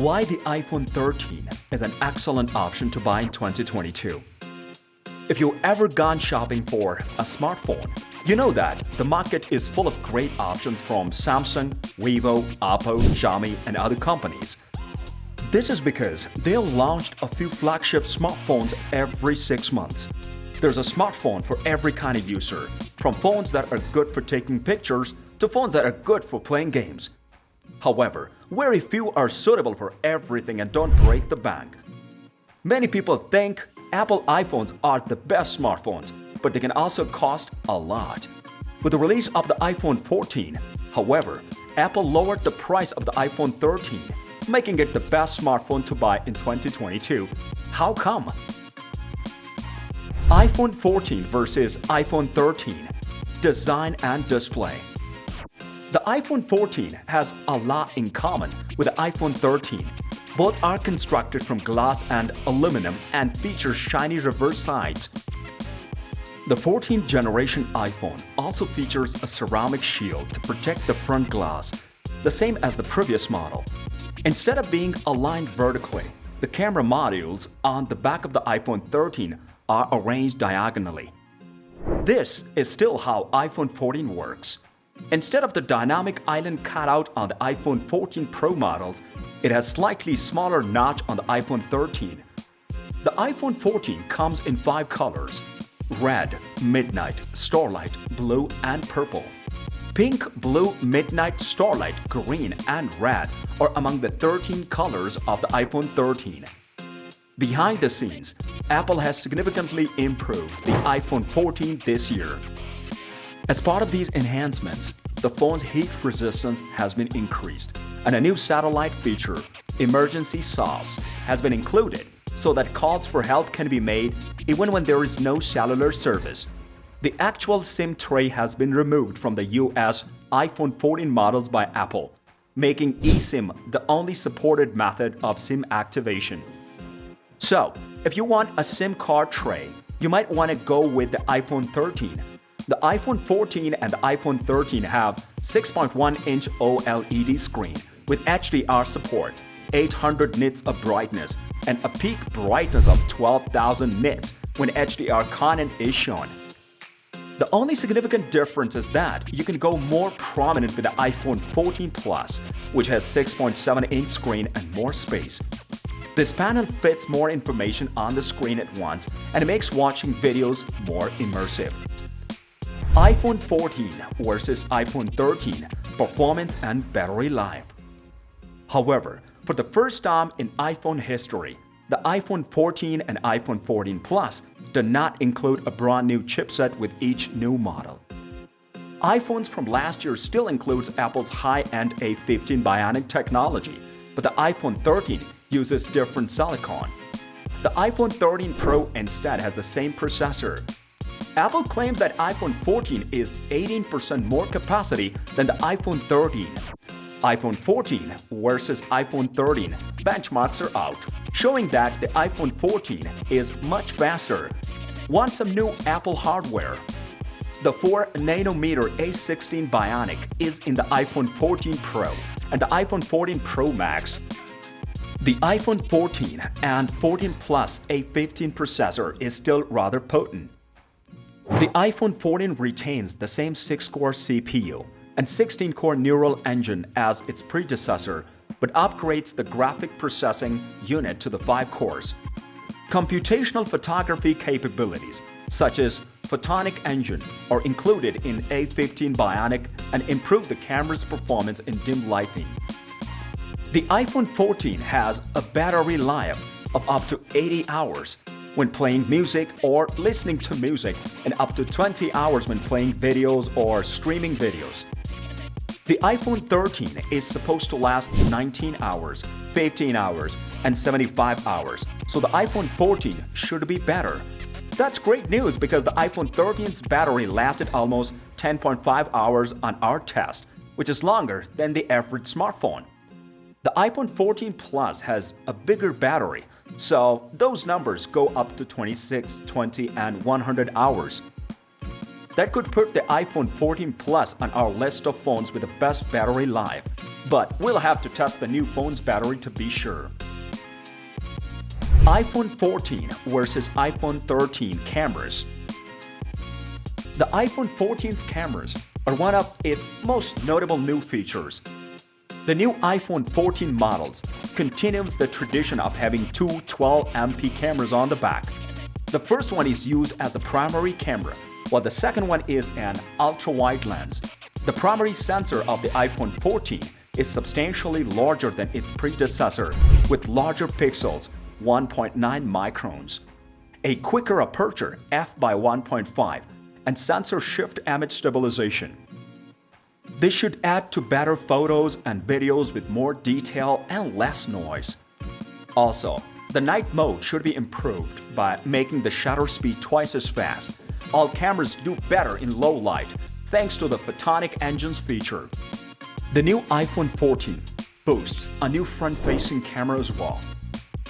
Why the iPhone 13 is an excellent option to buy in 2022. If you've ever gone shopping for a smartphone, you know that the market is full of great options from Samsung, Vivo, Oppo, Xiaomi, and other companies. This is because they launched a few flagship smartphones every 6 months. There's a smartphone for every kind of user, from phones that are good for taking pictures to phones that are good for playing games. However, very few are suitable for everything and don't break the bank. Many people think Apple iPhones are the best smartphones, but they can also cost a lot. With the release of the iPhone 14, however, Apple lowered the price of the iPhone 13, making it the best smartphone to buy in 2022. How come? iPhone 14 versus iPhone 13. Design and display. The iPhone 14 has a lot in common with the iPhone 13. Both are constructed from glass and aluminum and feature shiny reverse sides. The 14th generation iPhone also features a ceramic shield to protect the front glass, the same as the previous model. Instead of being aligned vertically, the camera modules on the back of the iPhone 13 are arranged diagonally. This is still how iPhone 14 works. Instead of the dynamic island cutout on the iPhone 14 Pro models, it has slightly smaller notch on the iPhone 13. The iPhone 14 comes in 5 colors: red, midnight, starlight, blue, and purple. Pink, blue, midnight, starlight, green, and red are among the 13 colors of the iPhone 13. Behind the scenes, Apple has significantly improved the iPhone 14 this year. As part of these enhancements, the phone's heat resistance has been increased, and a new satellite feature, Emergency SOS, has been included so that calls for help can be made even when there is no cellular service. The actual SIM tray has been removed from the US iPhone 14 models by Apple, making eSIM the only supported method of SIM activation. So, if you want a SIM card tray, you might want to go with the iPhone 13. The iPhone 14 and the iPhone 13 have 6.1-inch OLED screen with HDR support, 800 nits of brightness, and a peak brightness of 12,000 nits when HDR content is shown. The only significant difference is that you can go more prominent with the iPhone 14 Plus, which has 6.7-inch screen and more space. This panel fits more information on the screen at once and makes watching videos more immersive. iPhone 14 versus iPhone 13, performance and battery life. However, for the first time in iPhone history, the iPhone 14 and iPhone 14 Plus do not include a brand new chipset with each new model. iPhones from last year still includes Apple's high-end A15 Bionic technology, but the iPhone 13 uses different silicon. The iPhone 13 Pro instead has the same processor. Apple claims that iPhone 14 is 18% more capacity than the iPhone 13. iPhone 14 versus iPhone 13 benchmarks are out, showing that the iPhone 14 is much faster. Want some new Apple hardware? The 4nm A16 Bionic is in the iPhone 14 Pro and the iPhone 14 Pro Max. The iPhone 14 and 14 Plus A15 processor is still rather potent. The iPhone 14 retains the same 6-core CPU and 16-core neural engine as its predecessor, but upgrades the graphic processing unit to the 5 cores. Computational photography capabilities, such as Photonic Engine, are included in A15 Bionic and improve the camera's performance in dim lighting. The iPhone 14 has a battery life of up to 80 hours when playing music or listening to music, and up to 20 hours when playing videos or streaming videos. The iPhone 13 is supposed to last 19 hours, 15 hours, and 75 hours, so the iPhone 14 should be better. That's great news because the iPhone 13's battery lasted almost 10.5 hours on our test, which is longer than the average smartphone. The iPhone 14 Plus has a bigger battery, so those numbers go up to 26, 20, and 100 hours. That could put the iPhone 14 Plus on our list of phones with the best battery life. but we'll have to test the new phone's battery to be sure. iPhone 14 versus iPhone 13 cameras. The iPhone 14's cameras are one of its most notable new features. The new iPhone 14 models continues the tradition of having two 12MP cameras on the back. The first one is used as the primary camera, while the second one is an ultra-wide lens. The primary sensor of the iPhone 14 is substantially larger than its predecessor, with larger pixels, 1.9 microns, a quicker aperture f/1.5, and sensor shift image stabilization. This should add to better photos and videos with more detail and less noise. Also, the night mode should be improved by making the shutter speed twice as fast. All cameras do better in low light thanks to the Photonic Engines feature. The new iPhone 14 boasts a new front-facing camera as well.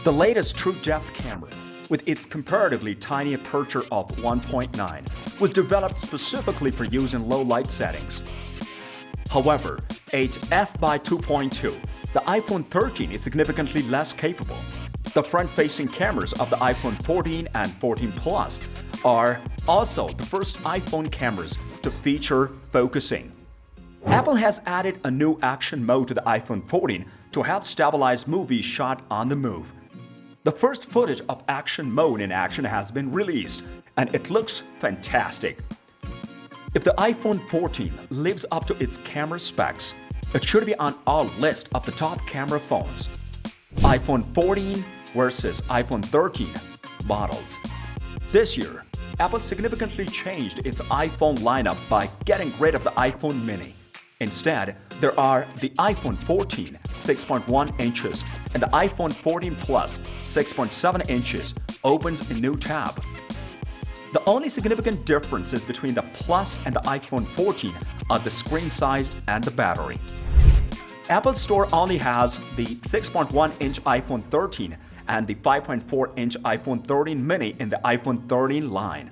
The latest True Depth camera, with its comparatively tiny aperture of 1.9, was developed specifically for use in low light settings. However, at f/2.2, the iPhone 13 is significantly less capable. The front-facing cameras of the iPhone 14 and 14 Plus are also the first iPhone cameras to feature focusing. Apple has added a new action mode to the iPhone 14 to help stabilize movies shot on the move. The first footage of action mode in action has been released, and it looks fantastic. If the iPhone 14 lives up to its camera specs, it should be on our list of the top camera phones. iPhone 14 versus iPhone 13 models. This year, Apple significantly changed its iPhone lineup by getting rid of the iPhone mini. Instead, there are the iPhone 14 6.1 inches and the iPhone 14 Plus 6.7 inches opens a new tab. The only significant differences between the Plus and the iPhone 14 are the screen size and the battery. Apple Store only has the 6.1-inch iPhone 13 and the 5.4-inch iPhone 13 mini in the iPhone 13 line.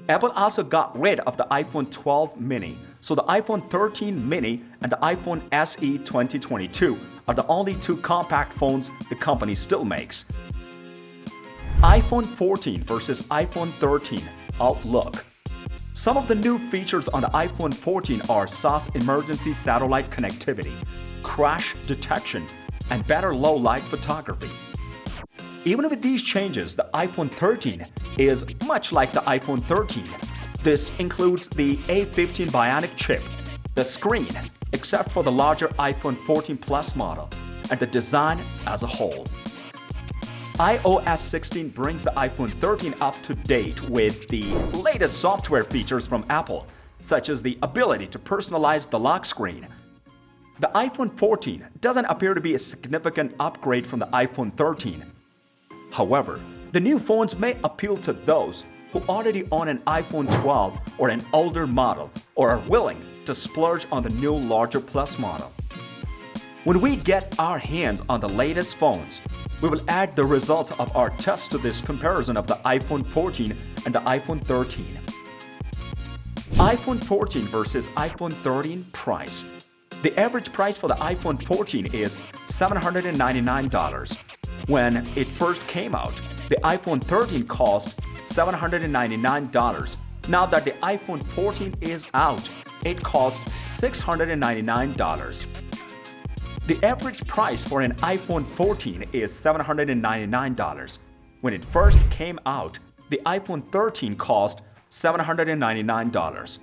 Apple also got rid of the iPhone 12 mini, so the iPhone 13 mini and the iPhone SE 2022 are the only two compact phones the company still makes. iPhone 14 versus iPhone 13 outlook. Some of the new features on the iPhone 14 are SOS emergency satellite connectivity, crash detection, and better low-light photography. Even with these changes, the iPhone 13 is much like the iPhone 13. This includes the A15 Bionic chip, the screen, except for the larger iPhone 14 Plus model, and the design as a whole. iOS 16 brings the iPhone 13 up to date with the latest software features from Apple, such as the ability to personalize the lock screen. The iPhone 14 doesn't appear to be a significant upgrade from the iPhone 13. However, the new phones may appeal to those who already own an iPhone 12 or an older model or are willing to splurge on the new larger Plus model. When we get our hands on the latest phones, we will add the results of our test to this comparison of the iPhone 14 and the iPhone 13. iPhone 14 versus iPhone 13 price. The average price for the iPhone 14 is $799. When it first came out, the iPhone 13 cost $799. Now that the iPhone 14 is out, it costs $699. The average price for an iPhone 14 is $799. When it first came out, the iPhone 13 cost $799.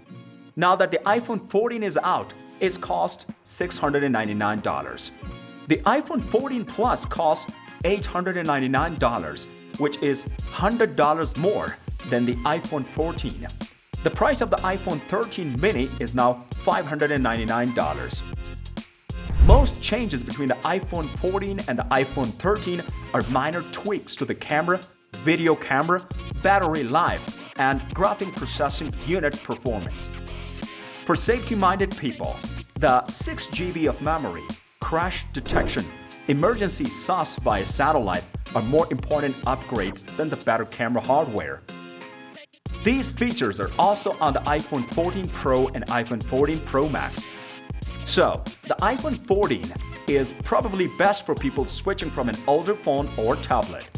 Now that the iPhone 14 is out, it costs $699. The iPhone 14 Plus costs $899, which is $100 more than the iPhone 14. The price of the iPhone 13 mini is now $599. Most changes between the iPhone 14 and the iPhone 13 are minor tweaks to the camera, video camera, battery life, and graphic processing unit performance. For safety-minded people, the 6 GB of memory, crash detection, emergency SOS via satellite are more important upgrades than the better camera hardware. These features are also on the iPhone 14 Pro and iPhone 14 Pro Max. So, the iPhone 14 is probably best for people switching from an older phone or tablet.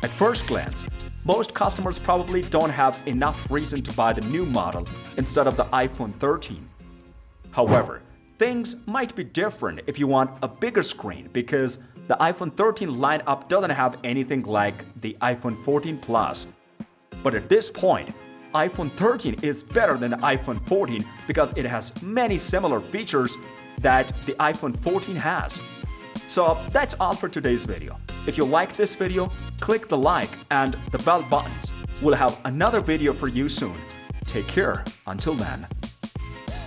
At first glance, most customers probably don't have enough reason to buy the new model instead of the iPhone 13. However, things might be different if you want a bigger screen because the iPhone 13 lineup doesn't have anything like the iPhone 14 Plus. But at this point, iPhone 13 is better than the iPhone 14 because it has many similar features that the iPhone 14 has. So that's all for today's video. If you like this video, click the like and the bell buttons. We'll have another video for you soon. Take care until then.